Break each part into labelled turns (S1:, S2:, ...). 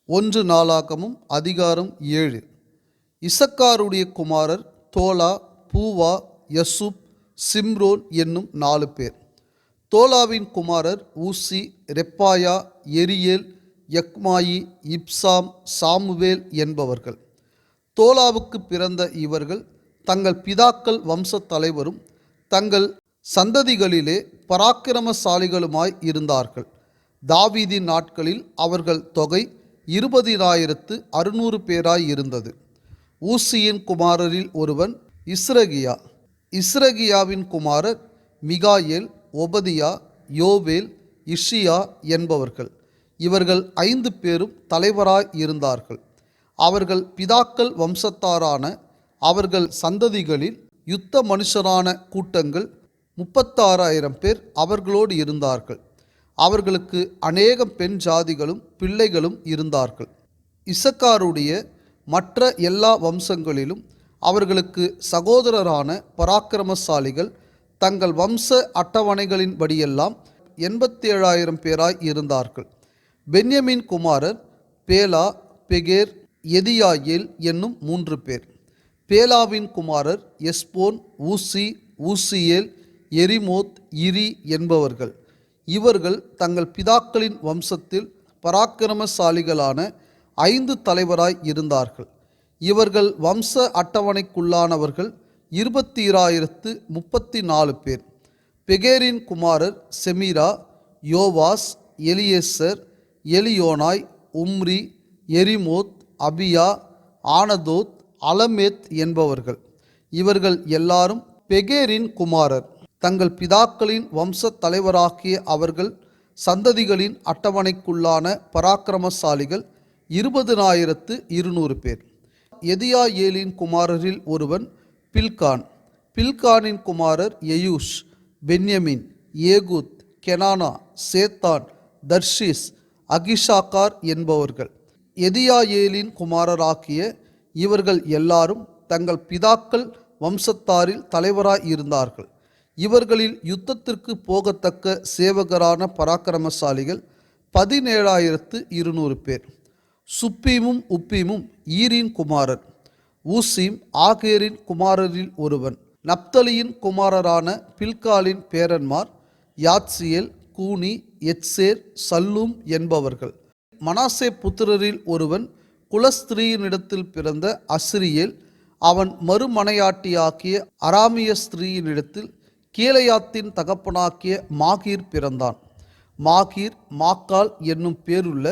S1: ஒன்று நாளாகமும் அதிகாரம் 7. இசக்காருடைய குமாரர் தோலா, பூவா, யசுப், சிம்ரோன் என்னும் 4 பேர். தோலாவின் குமாரர் ஊசி, ரெப்பாயா, எரியேல், யக்மாயி, இப்சாம், சாமுவேல் என்பவர்கள். தோலாவுக்கு பிறந்த இவர்கள் தங்கள் பிதாக்கள் வம்சத் தலைவரும் தங்கள் சந்ததிகளிலே பராக்கிரமசாலிகளுமாய் இருந்தார்கள். தாவீதின் நாட்களில் அவர்கள் தொகை 20,600 பேராய் இருந்தது. ஊசியின் குமாரரில் ஒருவன் இஸ்ரகியா. இஸ்ரகியாவின் குமாரர் மிகாயேல், ஒபதியா, யோவேல், இஷியா என்பவர்கள். இவர்கள் 5 பேரும் தலைவராய் இருந்தார்கள். அவர்கள் பிதாக்கள் வம்சத்தாரான அவர்கள் சந்ததிகளில் யுத்த மனுஷரான கூட்டங்கள் 36,000 பேர் அவர்களோடு இருந்தார்கள். அவர்களுக்கு அநேகம் பெண் ஜாதிகளும் பிள்ளைகளும் இருந்தார்கள். இசக்காருடைய மற்ற எல்லா வம்சங்களிலும் அவர்களுக்கு சகோதரரான பராக்கிரமசாலிகள் தங்கள் வம்ச அட்டவணைகளின்படியெல்லாம் 87,000 பேராய் இருந்தார்கள். பென்யமின் குமாரர் பேலா, பெகேர், எதியாயேல் என்னும் 3 பேர். பேலாவின் குமாரர் எஸ்போன், ஊசி, ஊசியேல், எரிமோத், இரி என்பவர்கள். இவர்கள் தங்கள் பிதாக்களின் வம்சத்தில் பராக்கிரமசாலிகளான 5 தலைவராய் இருந்தார்கள். இவர்கள் வம்ச அட்டவணைக்குள்ளானவர்கள் 20,034 பேர். பெகேரின் குமாரர் செமிரா, யோவாஸ், எலியேசர், எலியோனாய், உம்ரி, எரிமோத், அபியா, ஆனதோத், அலமேத் என்பவர்கள். இவர்கள் எல்லாரும் பெகேரின் குமாரர். தங்கள் பிதாக்களின் வம்சத் தலைவராகிய அவர்கள் சந்ததிகளின் அட்டவணைக்குள்ளான பராக்கிரமசாலிகள் 20,200 பேர். எதியாயேலின் குமாரரில் ஒருவன் பில்கான். பில்கானின் குமாரர் எயூஷ், பென்யமின், ஏகூத், கெனானா, சேத்தான், தர்ஷீஸ், அகிஷாக்கார் என்பவர்கள். எதியாயேலின் குமாரராகிய இவர்கள் எல்லாரும் தங்கள் பிதாக்கள் வம்சத்தாரில் தலைவராய் இருந்தார்கள். இவர்களில் யுத்தத்திற்கு போகத்தக்க சேவகரான பராக்கிரமசாலிகள் 17,200 பேர். சுப்பீமும் உப்பீமும் ஈரின் குமாரர். ஊசீம் ஆகேரின் குமாரரில் ஒருவன். நப்தலியின் குமாரரான பில்காலின் பேரன்மார் யாத்சியேல், கூனி, எத்சேர், சல்லூம் என்பவர்கள். மனாசே புத்திரரில் ஒருவன் குலஸ்திரீயினிடத்தில் பிறந்த அஸ்ரியேல். அவன் மறுமனையாட்டியாக்கிய அராமிய ஸ்திரீயினிடத்தில் கீலேயாத்தின் தகப்பனாக்கிய மாகீர் பிறந்தான். மாகீர் மாக்கால் என்னும் பேருள்ள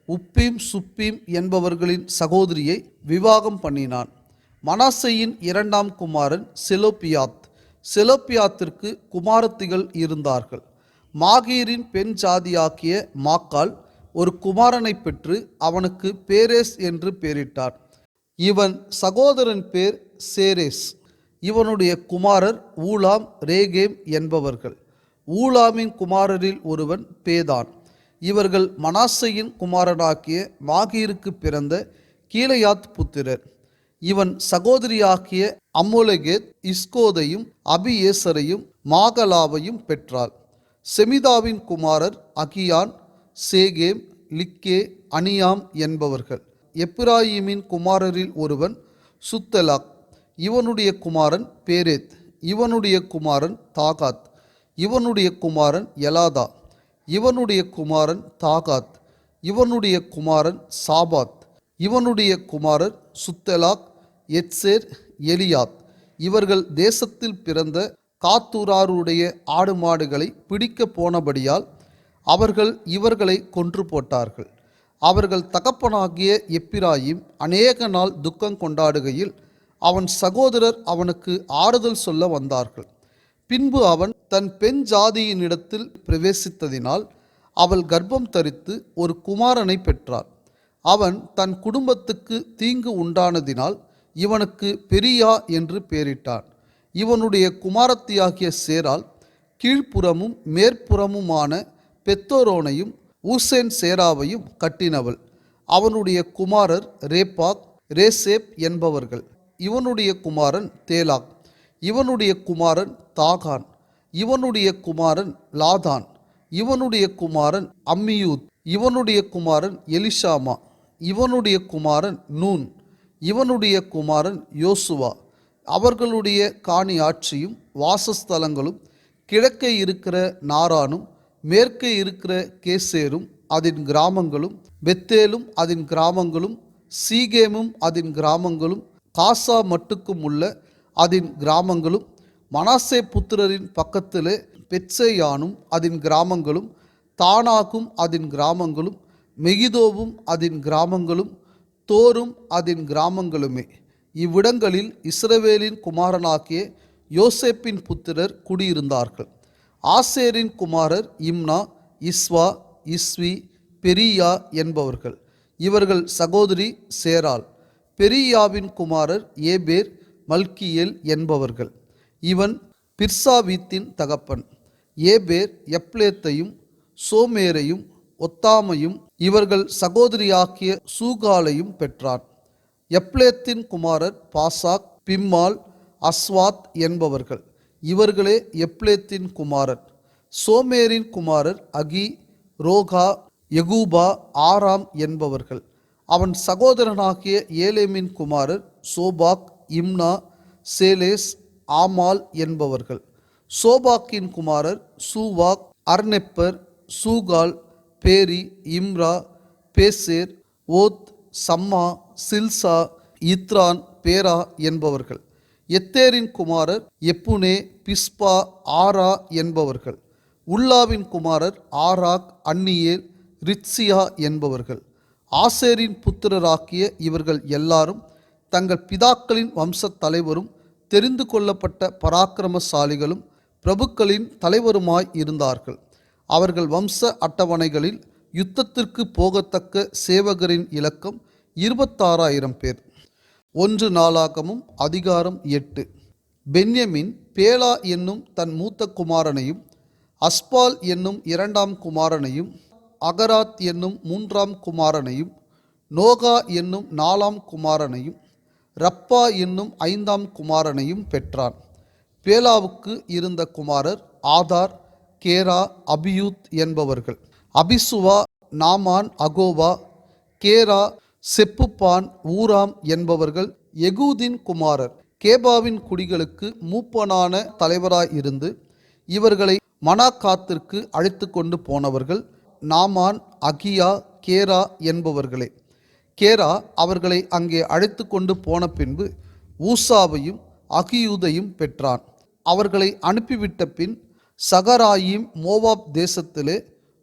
S1: உப்பீம் சுப்பீம் என்பவர்களின் சகோதரியை விவாகம் பண்ணினான். மனாசேயின் 2ஆம் குமாரன் செலோப்பியாத். செலோப்பியாத்திற்கு குமாரத்திகள் இருந்தார்கள். மாகீரின் பெண் ஜாதியாக்கிய மாக்கால் ஒரு குமாரனை பெற்று அவனுக்கு பேரேஸ் என்று பெயரிட்டார். இவன் சகோதரன் பேர் சேரேஸ். இவனுடைய குமாரர் ஊலாம், ரேகேம் என்பவர்கள். ஊலாமின் குமாரரில் ஒருவன் பேதான். இவர்கள் மனாசேயின் குமாரனாகிய மாகீருக்கு பிறந்த கீலேயாத் புத்திரர். இவன் சகோதரியாகிய அம்மோலகேத் இஸ்கோதையும் அபியேசரையும் மாகலாவையும் பெற்றாள். செமிதாவின் குமாரர் அகியான், சேகேம், லிக்கே, அனியாம் என்பவர்கள். எப்பிராயீமின் குமாரரில் ஒருவன் சுத்தலாக். இவனுடைய குமாரன் பேரேத். இவனுடைய குமாரன் தாகாத். இவனுடைய குமாரன் எலாதா. இவனுடைய குமாரன் தாகாத். இவனுடைய குமாரன் சாபாத். இவனுடைய குமாரர் சுத்தலாக், எத்சேர், எலியாத். இவர்கள் தேசத்தில் பிறந்த காத்தூராருடைய ஆடு மாடுகளை பிடிக்க போனபடியால் அவர்கள் இவர்களை கொன்று போட்டார்கள். அவர்கள் தகப்பனாகிய எப்பிராயீம் அநேக நாள் துக்கம் கொண்டாடுகையில் அவன் சகோதரர் அவனுக்கு ஆறுதல் சொல்ல வந்தார்கள். பின்பு அவன் தன் பெண் ஜாதியினிடத்தில் பிரவேசித்ததினால் அவள் கர்ப்பம் தரித்து ஒரு குமாரனை பெற்றாள். அவன் தன் குடும்பத்துக்கு தீங்கு உண்டானதினால் இவனுக்கு பெரியா என்று பெயரிட்டான். இவனுடைய குமாரத்தியாகிய சேரால் கீழ்ப்புறமும் மேற்புறமுமான பெத்தோரோனையும் ஊசேன் சேராவையும் கட்டினவள். அவனுடைய குமாரர் ரேப்பாக், ரேசேப் என்பவர்கள். இவனுடைய குமாரன் தேலாக். இவனுடைய குமாரன் தாகான். இவனுடைய குமாரன் லாதான். இவனுடைய குமாரன் அம்மியூத். இவனுடைய குமாரன் எலிஷாமா. இவனுடைய குமாரன் நூன், இவனுடைய குமாரன் யோசுவா. அவர்களுடைய காணி ஆட்சியும் வாசஸ்தலங்களும் கிழக்கே இருக்கிற நாரானும் மேற்கே இருக்கிற கேசேரும் அதன் கிராமங்களும், பெத்தேலும் அதன் கிராமங்களும், சீகேமும் அதன் கிராமங்களும், காசா மட்டுக்கும் உள்ள அதன் கிராமங்களும், மனாசே புத்திரரின் பக்கத்திலே பெத்சேயானும் அதன் கிராமங்களும், தானாகும் அதன் கிராமங்களும், மெகிதோவும் அதன் கிராமங்களும், தோரும் அதன் கிராமங்களுமே. இவ்விடங்களில் இஸ்ரவேலின் குமாரனாகிய யோசேப்பின் புத்திரர் குடியிருந்தார்கள். ஆசேரின் குமாரர் இம்னா, இஸ்வா, இஸ்வி, பெரியா என்பவர்கள். இவர்கள் சகோதரி சேராள். பெரியாவின் குமாரர் ஏபேர், மல்கியேல் என்பவர்கள். இவன் பிர்சாவீத்தின் தகப்பன். ஏபேர் எப்லேத்தையும் சோமேரையும் ஒத்தாமையும் இவர்கள் சகோதரியாகிய சூகாலையும் பெற்றான். எப்லேத்தின் குமாரர் பாசாக், பிம்மால், அஸ்வாத் என்பவர்கள். இவர்களே எப்லேத்தின் குமாரர். சோமேரின் குமாரர் அகி, ரோகா, யகூபா, ஆராம் என்பவர்கள். அவன் சகோதரனாகிய ஏலேமின் குமாரர் சோபாக், இம்னா, சேலேஸ், ஆமால் என்பவர்கள். சோபாக்கின் குமாரர் சூவாக், அர்னெப்பர், சூகால், பேரி, இம்ரா, பேசேர், ஓத், சம்மா, சில்சா, இத்ரான், பேரா என்பவர்கள். எத்தேரின் குமாரர் எப்புனே, பிஸ்பா, ஆரா என்பவர்கள். உல்லாவின் குமாரர் ஆராக், அன்னியேல், ரித்சியா என்பவர்கள். ஆசேரின் புத்திரராக்கிய இவர்கள் எல்லாரும் தங்கள் பிதாக்களின் வம்சத் தலைவரும் தெரிந்து கொள்ளப்பட்ட பராக்கிரமசாலிகளும் பிரபுக்களின் தலைவருமாய் இருந்தார்கள். அவர்கள் வம்ச அட்டவணைகளில் யுத்தத்திற்கு போகத்தக்க சேவகரின் இலக்கம் 26,000 பேர். 1 நாளாகமும் அதிகாரம் 8. பென்யமின் பேலா என்னும் தன் மூத்த குமாரனையும், அஸ்பால் என்னும் 2ஆம் குமாரனையும், அகராத் என்னும் 3ஆம் குமாரனையும், நோகா என்னும் 4ஆம் குமாரனையும், ரப்பா என்னும் 5ஆம் குமாரனையும் பெற்றான். பேலாவுக்கு இருந்த குமாரர் ஆதார், கேரா, அபியூத் என்பவர்கள். அபிசுவா, நாமான், அகோவா, கேரா, செப்புப்பான், ஊராம் என்பவர்கள் எகூதின் குமாரர். கேபாவின் குடிகளுக்கு மூப்பனான தலைவராயிருந்து இவர்களை மனாக்காத்திற்கு அழைத்து கொண்டு போனவர்கள் நாமான், அகியா, கேரா என்பவர்களே. கேரா அவர்களை அங்கே அழைத்து கொண்டு போன பின்பு ஊசாவையும் அகியூதையும் பெற்றான். அவர்களை அனுப்பிவிட்ட பின் சகராயிம் மோவாப் தேசத்திலே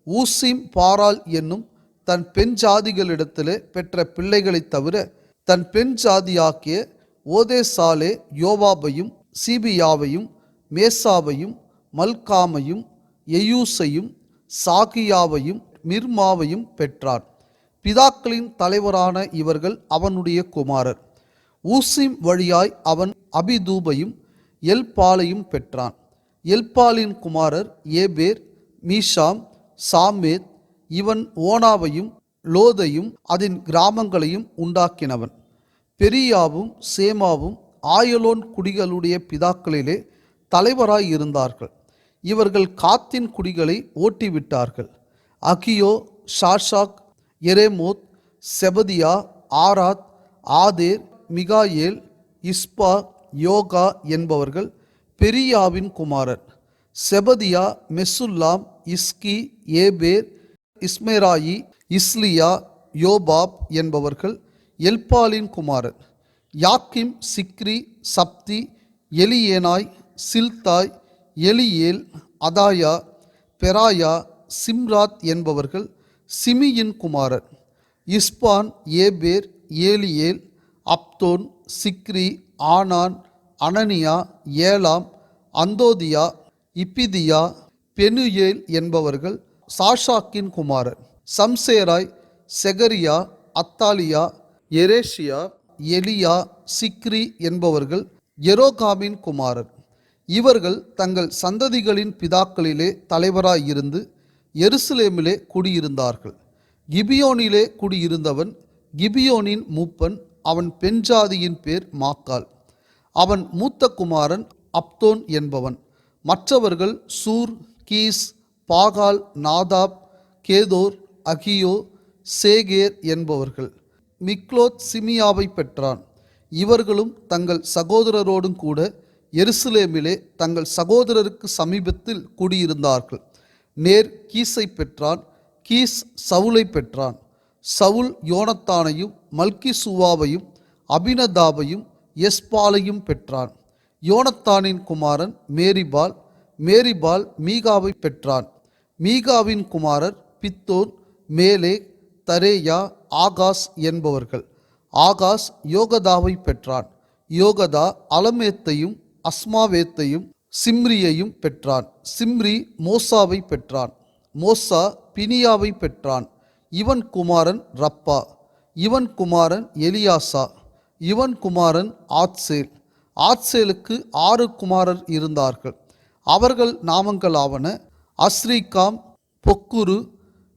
S1: ஊசிம், பாரால் என்னும் தன் பெண் ஜாதிகளிடத்திலே பெற்ற பிள்ளைகளைத் தவிர தன் பெண் ஜாதியாக்கிய ஓதேசாலே யோவாபையும், சீபியாவையும், மேசாவையும், மல்காமையும், எயூசையும், சாகியாவையும், மிர்மாவையும் பெற்றான். பிதாக்களின் தலைவரான இவர்கள் அவனுடைய குமாரர். ஊசிம் வழியாய் அவன் அபிதூபையும் எல்பாலையும் பெற்றான். எல்பாலின் குமாரர் ஏபேர், மீஷாம், சாமேத். இவன் ஓனாவையும் லோதையும் அதன் கிராமங்களையும் உண்டாக்கினவன். பெரியாவும் சேமாவும் ஆயலோன் குடிகளுடைய பிதாக்களிலே தலைவராய் இருந்தார்கள். இவர்கள் காத்தின் குடிகளை ஓட்டிவிட்டார்கள். அகியோ, ஷாஷாக், எரேமோத், செபதியா, ஆராத், ஆதேர், மிகாயேல், இஸ்பா, யோகா என்பவர்கள் பெரியாவின் குமாரர். செபதியா, மெசுல்லாம், இஸ்கி, ஏபேர், இஸ்மேராயி, இஸ்லியா, யோபாப் என்பவர்கள் எல்பாலின் குமாரர். யாக்கிம், Sikri, சப்தி, Elioenai, Zillethai, Eliel, அதாயா, பெராயா, Shimrath என்பவர்கள் சிமியின் குமாரர். இஸ்பான், ஏபேர், ஏலியேல், அப்தோன், சிக்ரி, ஆனான், அனனியா, ஏலாம், அந்தோதியா, இப்பிதியா, பெனுயேல் என்பவர்கள் சாஷாக்கின் குமாரர். சம்சேராய், செகரியா, அத்தாலியா, எரேஷியா, எலியா, சிக்ரி என்பவர்கள் எரோகாமின் குமாரர். இவர்கள் தங்கள் சந்ததிகளின் பிதாக்களிலே தலைவராயிருந்து எருசலேமிலே குடியிருந்தார்கள். கிபியோனிலே குடியிருந்தவன் கிபியோனின் மூப்பன். அவன் பெண்ஜாதியின் பேர் மாக்கால். அவன் மூத்த குமாரன் அப்தோன் என்பவன். மற்றவர்கள் சூர், கீஸ், பாகால், நாதாப், கேதோர், அகியோ, சேகேர் என்பவர்கள். மிக்லோத் சிமியாவை பெற்றான். இவர்களும் தங்கள் சகோதரரோடும் கூட எருசலேமிலே தங்கள் சகோதரருக்கு சமீபத்தில் குடியிருந்தார்கள். நேர் கீஸை பெற்றான். கீஸ் சவுலை பெற்றான். சவுல் யோனத்தானையும் மல்கிசூவாவையும் அபினதாபையும் எஸ்பாலையும் பெற்றான். யோனத்தானின் குமாரன் மேரிபால். மேரிபால் மீகாவை பெற்றான். மீகாவின் குமாரர் பித்தோன், மேலே, தரேயா, ஆகாஸ் என்பவர்கள். ஆகாஸ் யோகதாவை பெற்றான். யோகதா அலமேத்தையும் அஸ்மாவேத்தையும் சிம்ரியையும் பெற்றான். சிம்ரி மோசாவை பெற்றான். மோசா பினியாவை பெற்றான். இவன் குமாரன் ரப்பா. இவன் குமாரன் எலியாசா. இவன் குமாரன் ஆத்சேல். ஆத்சேலுக்கு 6 குமாரர் இருந்தார்கள். அவர்கள் நாமங்களாவன: அஸ்ரிகாம், பொக்குரு,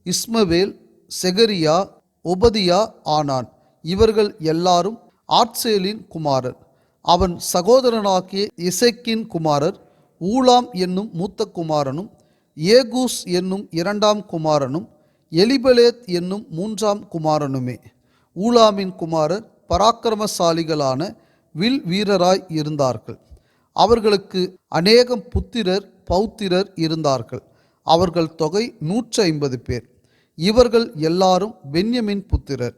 S1: இஸ்மவேல், செகரியா, ஒபதியா ஆனான். இவர்கள் எல்லாரும் ஆத்சேலின் குமாரர். அவன் சகோதரனாகிய இசைக்கின் குமாரர் ஊலாம் என்னும் மூத்த குமாரனும், ஏகூஸ் என்னும் 2ஆம் குமாரனும், எலிபலேத் என்னும் 3ஆம் குமாரனுமே. ஊலாமின் குமாரர் பராக்கிரமசாலிகளான வில் வீரராய் இருந்தார்கள். அவர்களுக்கு அநேகம் புத்திரர் பௌத்திரர் இருந்தார்கள். அவர்கள் தொகை 150 பேர். இவர்கள் எல்லாரும் பென்யமின் புத்திரர்.